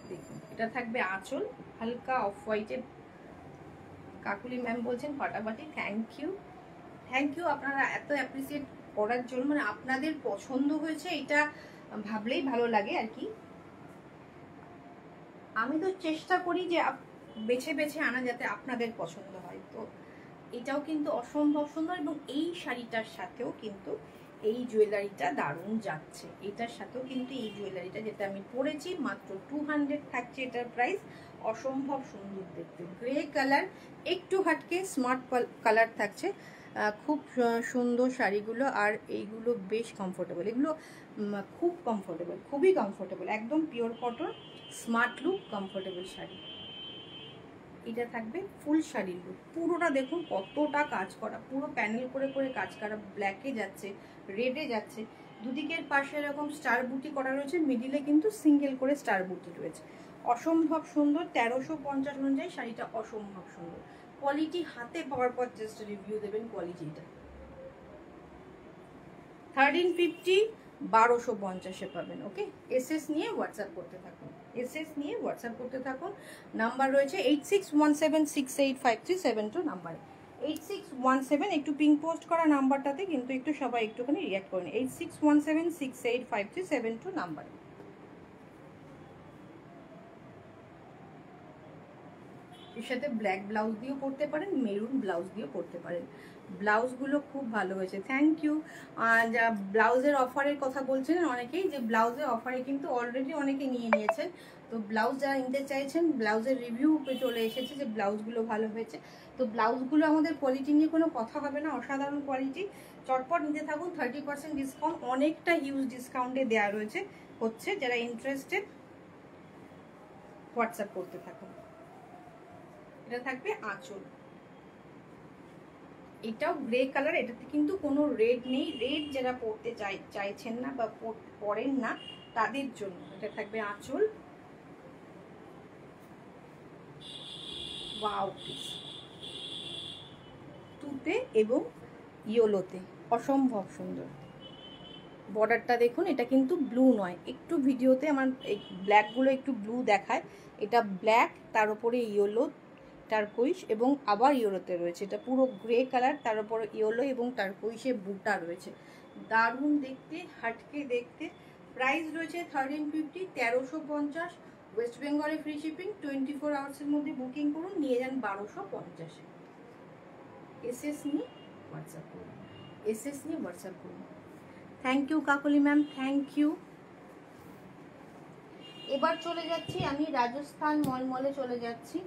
দেখুন, এটা থাকবে আঁচল, হালকা অফ হোয়াইটে। কাকুলি ম্যাম বলছেন ফাটাফাটি, থ্যাংক ইউ, থ্যাংক ইউ আপনারা এত অ্যাপ্রিসিয়েট করার জন্য। মানে আপনাদের পছন্দ হয়েছে এটা ভাবলেই ভালো লাগে আর কি। আমি তো চেষ্টা করি যে বেছে বেছে আনা যাতে আপনাদের পছন্দ হয়। তো এটাও কিন্তু অসম্ভব সুন্দর, এবং এই শাড়িটার সাথেও কিন্তু এই জুয়েলারিটা দারুণ যাচ্ছে। এটার সাথেও কিন্তু এই জুয়েলারিটা যেটা আমি পরেছি মাত্র 200 থাকছে এটার প্রাইস। অসম্ভব সুন্দর দেখতে, গ্রে কালার, একটু হাটকে স্মার্ট কালার থাকছে। খুব সুন্দর শাড়িগুলো, আর এইগুলো বেশ কমফোর্টেবল। এগুলো খুব কমফোর্টেবল, খুবই কমফোর্টেবল, একদম pure cotton, smart look, comfortable sari. এটা থাকবে ফুল শাড়ির লুক। পুরোটা দেখুন কতটা কাজ করা, পুরো প্যানেল করে করে কাজ করা, ব্ল্যাকে যাচ্ছে, রেডে যাচ্ছে, দুদিকের পাশে এরকম স্টার বুটি করা রয়েছে, মিডিলে কিন্তু সিঙ্গেল করে স্টার বুটি রয়েছে। অসম্ভব সুন্দর। 1350 অনুযায়ী শাড়িটা অসম্ভব সুন্দর। কোয়ালিটি হাতে পাওয়ার পর জাস্ট রিভিউ দেবেন কোয়ালিটিটা। 1350, 1250-এ পাবেন। ওকে, এসএস নিয়ে হোয়াটসঅ্যাপ করতে থাকুন, এসএস নিয়ে হোয়াটসঅ্যাপ করতে থাকুন। নাম্বার রয়েছে 8617685372 নাম্বারে, 8617, একটু পিং পোস্ট করা নাম্বারটাতে কিন্তু একটু সবাই একটুখানি রিয়াক্ট করেন। 8617685372 নাম্বারে। এর সাথে ব্ল্যাক ব্লাউজ দিয়েও পরতে পারেন, মেরুন ব্লাউজ দিয়েও পরতে পারেন। ব্লাউজগুলো খুব ভালো হয়েছে, থ্যাংক ইউ। যা ব্লাউজের অফারের কথা বলছেন অনেকেই, যে ব্লাউজের অফারে কিন্তু অলরেডি অনেকে নিয়ে নিয়েছেন। তো ব্লাউজ যারা নিতে চাইছেন, ব্লাউজের রিভিউ চলে এসেছে যে ব্লাউজগুলো ভালো হয়েছে। তো ব্লাউজগুলো আমাদের কোয়ালিটি নিয়ে কোনো কথা হবে না, অসাধারণ কোয়ালিটি। চটপট নিতে থাকুন, 30% ডিসকাউন্ট, অনেকটা হিউজ ডিসকাউন্টে দেওয়া রয়েছে, হচ্ছে। যারা ইন্টারেস্টেড হোয়াটসঅ্যাপ করতে থাকুন। এটা থাকবে আঁচল, এটাও গ্রে কালার, এটাতে কিন্তু কোনো রেড নেই। রেড যারা পরতে চাইছেন না বা পরেন না তাদের জন্য এটা থাকবে আঁচল। ওয়াও পিস, তুতে এবং ইয়েলোতে অসম্ভব সুন্দর। বর্ডারটা দেখুন, এটা কিন্তু ব্লু নয়, একটু ভিডিওতে আমার এই ব্ল্যাকগুলো একটু ব্লু দেখায়, এটা ব্ল্যাক, তার উপরে ইয়েলো, টারকোইশ এবং আবার ইয়েলোতে রয়েছে। এটা পুরো গ্রে কালার, তার উপরে ইয়েলো এবং টারকোইশে বুটা রয়েছে, দারুণ দেখতে, হাটকে দেখতে। প্রাইস রয়েছে 1350, 1350, ওয়েস্ট বেঙ্গলে ফ্রি শিপিং। 24 আওয়ার্সের মধ্যে বুকিং করুন, নিয়ে যান 1250-এ। এসএস নিয়ে হোয়াটসঅ্যাপ করুন, এসএস নিয়ে হোয়াটসঅ্যাপ করুন। Thank you Kakali ma'am, thank you. এবার চলে যাচ্ছি আমি রাজস্থান মলমলে চলে যাচ্ছি।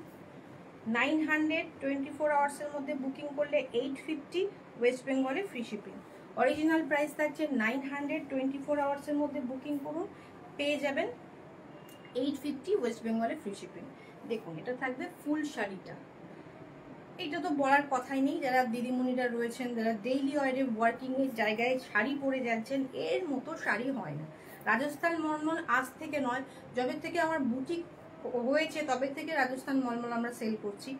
900, 24 আওয়ার্সের মধ্যে বুকিং করলে 850, ওয়েস্ট বেঙ্গলে ফ্রি শিপিং। অরিজিনাল প্রাইস থাকছে 900, 24 আওয়ার্সের মধ্যে বুকিং করুন, পেয়ে যাবেন 850, ওয়েস্ট বেঙ্গলে ফ্রি শিপিং। দেখুন, এটা থাকবে ফুল শাড়িটা, এটা তো বলার কথাই নেই। যারা দিদিমণিরা রয়েছেন, যারা ডেইলি ওয়ারে ওয়ার্কিং এর জায়গায় শাড়ি পরে যাচ্ছেন, এর মতো শাড়ি হয় না। রাজস্থান মলমল আজ থেকে নয়, যবে থেকে আমার বুটিক হয়েছে তবে থেকে রাজস্থান মলমল আমরা সেল করছি।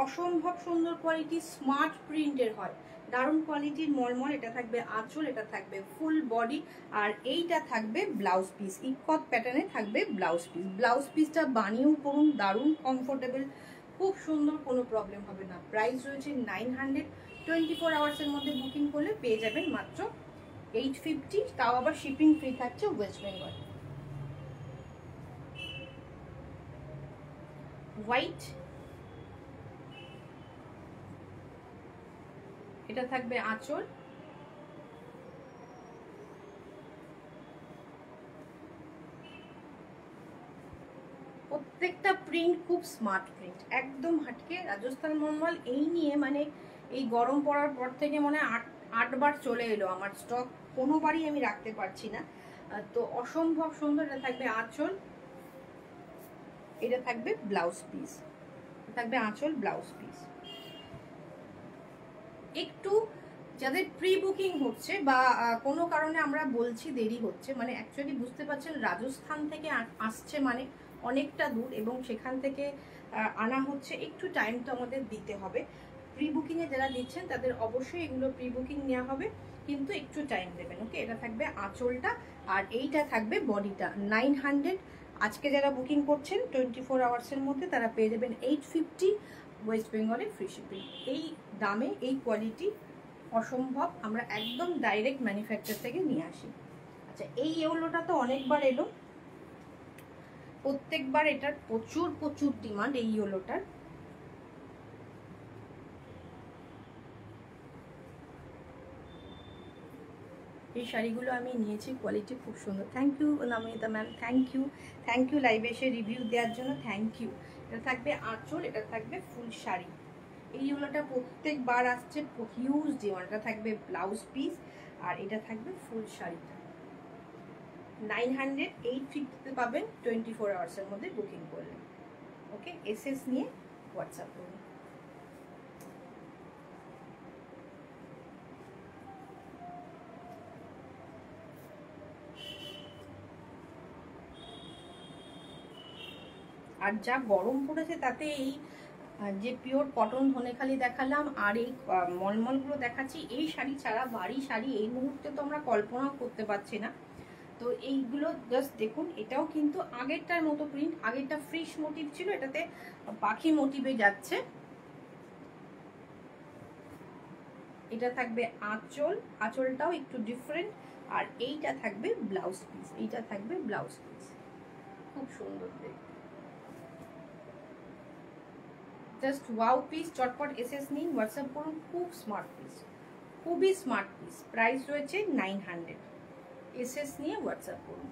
অসম্ভব সুন্দর কোয়ালিটি, স্মার্ট প্রিন্টের হয়, দারুণ কোয়ালিটির মলমল। এটা থাকবে আঁচল, এটা থাকবে ফুল বডি, আর এইটা থাকবে ব্লাউজ পিস। ইকত প্যাটার্নে থাকবে ব্লাউজ পিস। ব্লাউজ পিসটা বানিয়েও পরুন, দারুণ কমফোর্টেবল, খুব সুন্দর, কোনো প্রবলেম হবে না। প্রাইস রয়েছে 900। 24 আওয়ার্সের মধ্যে বুকিং করলে পেয়ে যাবেন মাত্র 850, তাও আবার শিপিং ফ্রি থাকছে ওয়েস্ট বেঙ্গল। হোয়াইট, এটা থাকবে আঁচল, প্রত্যেকটা প্রিন্ট খুব স্মার্ট প্রিন্ট, একদম হাটকে। রাজস্থান মলমল এই নিয়ে মানে এই গরম পড়ার পর থেকে মনে হয় 8বার চলে এলো আমার স্টক, কোনোবারই আমি রাখতে পারছি না। তো অসম্ভব সুন্দর। এটা থাকবে আঁচল, এটা থাকবে ব্লাউজ পিস, থাকবে আঁচল ব্লাউজ পিস। একটু যাদের প্রি বুকিং হচ্ছে বা কোনো কারণে আমরা বলছি দেরি হচ্ছে, মানে অ্যাকচুয়ালি বুঝতে পারছেন রাজস্থান থেকে আসছে মানে অনেকটা দূর, এবং সেখান থেকে আনা হচ্ছে, একটু টাইম তো আমাদের দিতে হবে। প্রি বুকিংয়ে যারা দিচ্ছেন তাদের অবশ্যই এগুলো প্রি বুকিং নেওয়া হবে, কিন্তু একটু টাইম দেবেন। ওকে, এটা থাকবে আঁচলটা, আর এইটা থাকবে বডিটা। 900 আজকে যারা বুকিং করছেন 24 আওয়ার্সের মধ্যে তারা পেয়ে যাবেন 850 ওয়েস্ট বেঙ্গলে ফ্রি শিপিং। এই দামে এই কোয়ালিটি অসম্ভব, আমরা একদম ডাইরেক্ট ম্যানুফ্যাকচার থেকে নিয়ে আসি। আচ্ছা, এই ইয়েলোটা তো অনেকবার এলো, প্রত্যেকবার এটার প্রচুর প্রচুর ডিমান্ড এই ইয়েলোটার। এই শাড়িগুলো আমি নিয়েছি, কোয়ালিটি খুব সুন্দর। Thank you Namita ma'am, thank you লাইভে এসে রিভিউ দেওয়ার জন্য, থ্যাংক ইউ। এটা থাকবে আঁচল, এটা থাকবে ফুল শাড়ি। এই ইয়েলোটা প্রত্যেকবার আসছে, হিউজ ডিমান্ড। এটা থাকবে ব্লাউজ পিস, আর এটা থাকবে ফুল শাড়িটা। 900, 850 পাবেন 24 আওয়ার্সের মধ্যে বুকিং করলে। ওকে, এসএস নিয়ে হোয়াটসঅ্যাপ করুন। আর যা গরম পড়েছে তাতে এই যে পিওর কটন ধনেখালি দেখালাম আর এই মলমলগুলো দেখাচ্ছি, এই শাড়ি ছাড়া বাড়ি শাড়ি এই মুহূর্তে তো আমরা কল্পনাও করতে পারছি না। তো এইগুলো জাস্ট দেখুন, এটাও কিন্তু আগেরটার মতো প্রিন্ট, আগেরটা ফিশ মোটিভ ছিল, এটাতে পাখি মোটিভে যাচ্ছে। এটা থাকবে আঁচল, আঁচলটাও একটু ডিফারেন্ট, আর এইটা থাকবে ব্লাউজ পিস, এইটা থাকবে ব্লাউজ পিস, খুব সুন্দর দেখতে। জাস্ট ওয়াও পিস, চটপট এসএস নিন, হোয়াটসঅ্যাপ করুন। খুব স্মার্ট পিস, খুবই স্মার্ট পিস। প্রাইস রয়েছে 900, এসএস নিয়ে হোয়াটসঅ্যাপ করুন।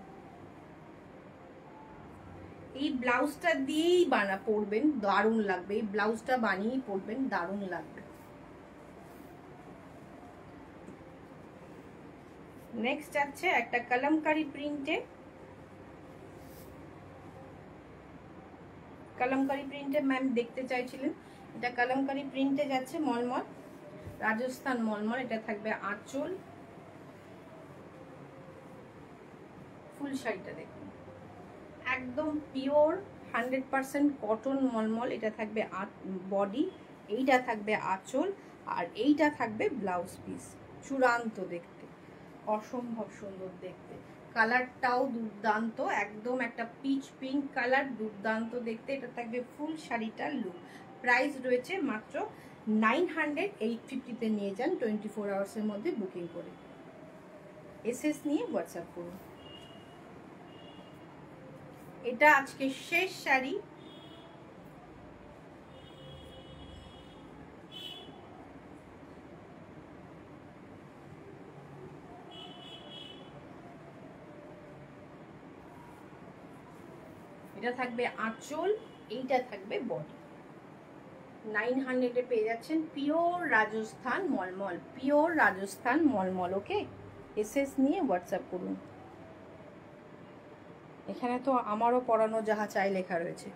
এই ব্লাউজটা দিয়েই পরবেন, দারুণ লাগবে। এই ব্লাউজটা বানিয়েই পরবেন, দারুণ লাগবে। নেক্সট আছে একটা কলমকারি প্রিন্টে, কলমকারি প্রিন্টে ম্যাম দেখতে চাইছিলেন। এটা কলমকারি প্রিন্টে যাচ্ছে, মলমল, রাজস্থান মলমল। এটা থাকবে আঁচল, ফুল শাড়িটা দেখুন, একদম পিওর 100% কটন মলমল। এটা থাকবে বডি, এইটা থাকবে আঁচল, আর এইটা থাকবে ব্লাউজ পিস। চূড়ান্ত দেখতে, অসম্ভব সুন্দর দেখতে, কালারটাও দুর্দান্ত, একদম একটা পিচ পিঙ্ক কালার, দুর্দান্ত দেখতে। এটা থাকবে ফুল শাড়িটার লুক। প্রাইস রয়েছে মাত্র 900, 850-তে নিয়ে যান 24 আওয়ার্সের মধ্যে বুকিং করে। এসএস নিয়ে হোয়াটসঅ্যাপ করুন। এটা আজকে শেষ শাড়ি। এটা থাকবে আঁচল, এইটা থাকবে বডি। 900-এ পেয়ে যাচ্ছেন পিওর রাজস্থান মলমল, পিওর রাজস্থান মলমল। ওকে, এসএস নিয়ে হোয়াটসঅ্যাপ করুন। এখানে তো আমারও পড়ানো যাহা চাই লেখা রয়েছে,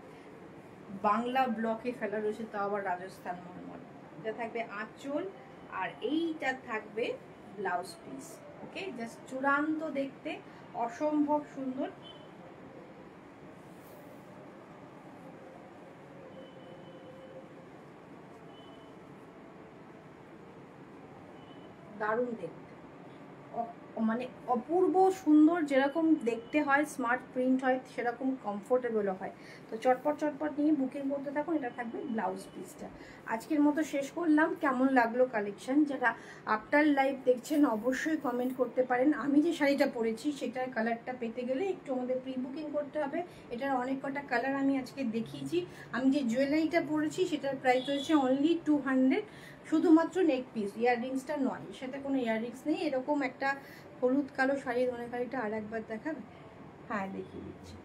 বাংলা ব্লকে ফেলা রয়েছে, তাও আবার রাজস্থান মলমল। এটা থাকবে আঁচল, আর এইটা থাকবে ব্লাউজ পিস। ওকে, জাস্ট চূড়ান্ত দেখতে, অসম্ভব সুন্দর। দারুণ দেখতে, মানে অপূর্ব সুন্দর, যেরকম দেখতে হয় স্মার্ট প্রিন্ট হয় সেরকম কমফোর্টেবলও হয়। তো চটপট চটপট নিয়ে বুকিং করতে থাকুন। এটা থাকবে ব্লাউজ পিসটা। আজকের মতো শেষ করলাম। কেমন লাগলো কালেকশন, যারা আফটার লাইভ দেখছেন অবশ্যই কমেন্ট করতে পারেন। আমি যে শাড়িটা পরেছি সেটার কালারটা পেতে গেলে একটু আমাদের প্রি বুকিং করতে হবে। এটার অনেক কটা কালার আমি আজকে দেখিয়েছি। আমি যে জুয়েলারিটা পরেছি সেটার প্রাইস হয়েছে অনলি 200, শুধুমাত্র নেক পিস, ইয়াররিংসটা নয়, সাথে কোনো ইয়াররিংস নেই। এরকম একটা হলুদ কালো শাড়ি, ধরনের শাড়িটা আর একবার দেখাবে? হ্যাঁ, দেখিয়ে দিচ্ছি।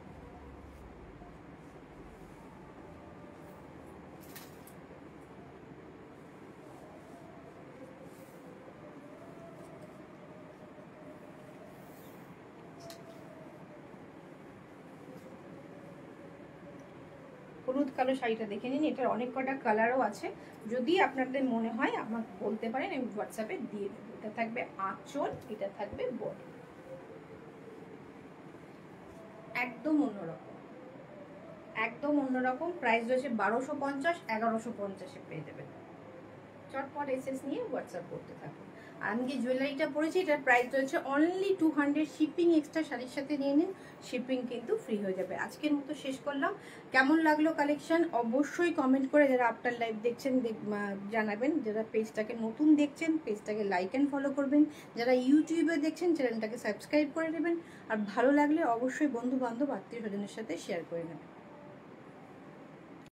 হলুদ কালো শাড়িটা দেখে নিন। এটার অনেক কটা কালারও আছে, যদি আপনাদের মনে হয় আমাকে বলতে পারেন, আমি হোয়াটসঅ্যাপে দিয়ে দেবো। এটা থাকবে আঁচল, এটা থাকবে বডি, একদম অন্যরকম, একদম অন্যরকম। প্রাইস রয়েছে 1250, 1150-এ পেয়ে যাবেন। চটপট এসএস নিয়ে হোয়াটসঅ্যাপ করতে থাকুন। আর আমি যে জুয়েলারিটা পরেছি এটার প্রাইস রয়েছে অনলি 200, শিপিং এক্সট্রা শাড়ির সাথে নিয়ে নিন, শিপিং কিন্তু ফ্রি হয়ে যাবে। আজকের মতো শেষ করলাম। কেমন লাগলো কালেকশন অবশ্যই কমেন্ট করে, যারা আফটার লাইভ দেখছেন জানাবেন। যারা পেজটাকে নতুন দেখছেন পেজটাকে লাইক অ্যান্ড ফলো করবেন, যারা ইউটিউবে দেখছেন চ্যানেলটাকে সাবস্ক্রাইব করে নেবেন। আর ভালো লাগলে অবশ্যই বন্ধু বান্ধব আত্মীয় স্বজনের সাথে শেয়ার করে নেবেন।